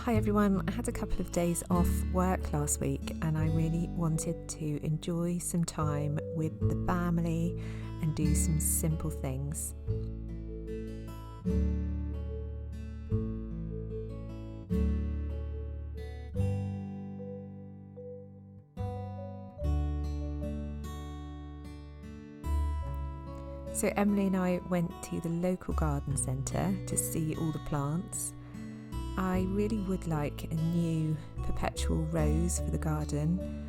Hi everyone, I had a couple of days off work last week and I really wanted to enjoy some time with the family and do some simple things. So Emily and I went to the local garden centre to see all the plants. I really would like a new perpetual rose for the garden,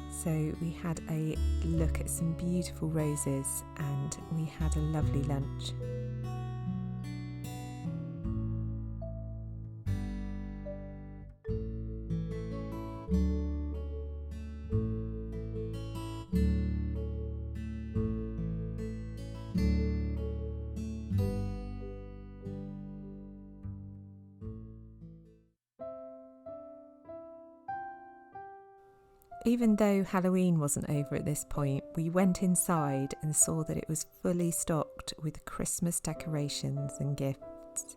so we had a look at some beautiful roses and we had a lovely lunch. Even though Halloween wasn't over at this point, we went inside and saw that it was fully stocked with Christmas decorations and gifts.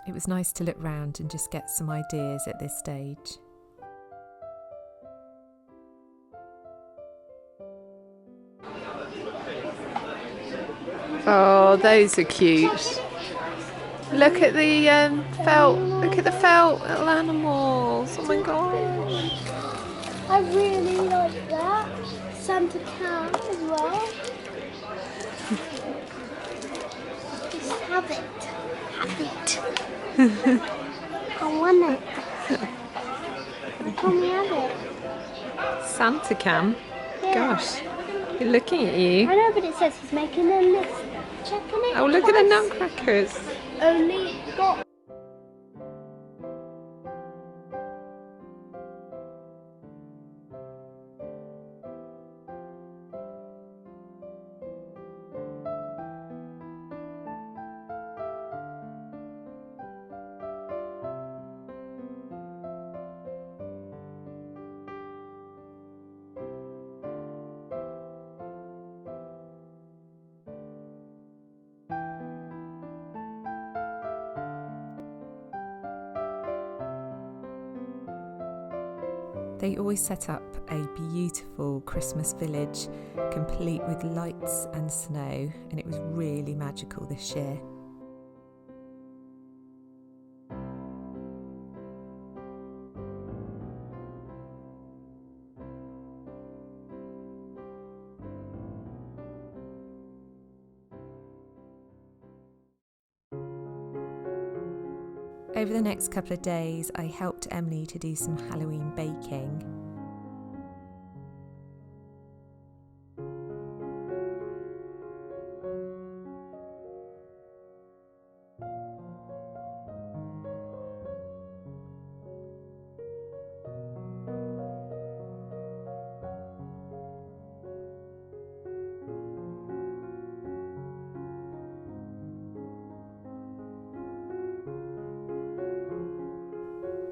It was nice to look round and just get some ideas at this stage. Oh, those are cute. Look at the felt. Look at the felt little animals. Oh my gosh. I really like that. Santa Can as well. Just have it. Have it. I want it. Can we have it? Santa Can. Yeah. Gosh, he's looking at you. I know, but it says he's making a list. Checking it. Oh, look at the twice. nutcrackers. Only got. They always set up a beautiful Christmas village, complete with lights and snow, and it was really magical this year. Over the next couple of days, I helped Emily to do some Halloween baking.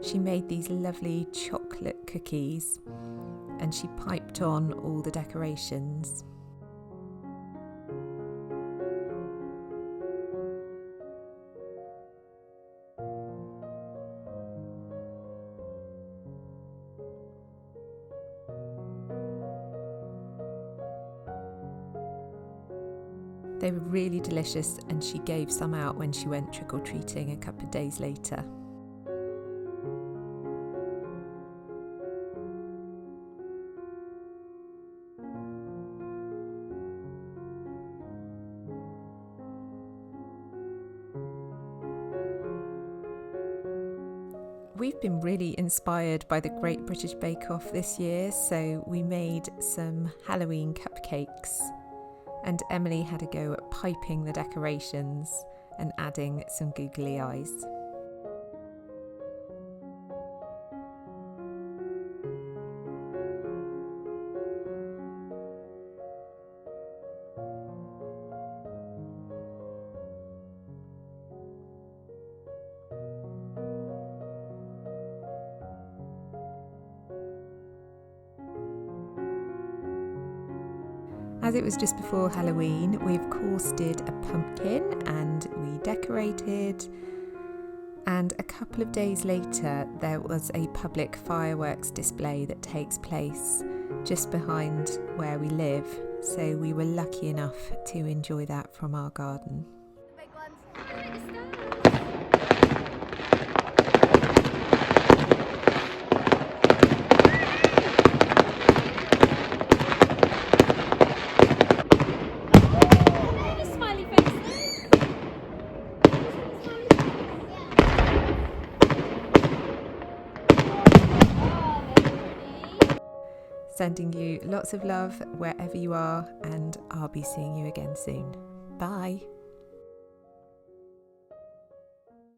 She made these lovely chocolate cookies and she piped on all the decorations. They were really delicious and she gave some out when she went trick-or-treating a couple of days later. We've been really inspired by the Great British Bake Off this year, so we made some Halloween cupcakes and Emily had a go at piping the decorations and adding some googly eyes. As it was just before Halloween, we of course did a pumpkin and we decorated. And a couple of days later, there was a public fireworks display that takes place just behind where we live. So we were lucky enough to enjoy that from our garden. Sending you lots of love wherever you are, and I'll be seeing you again soon. Bye.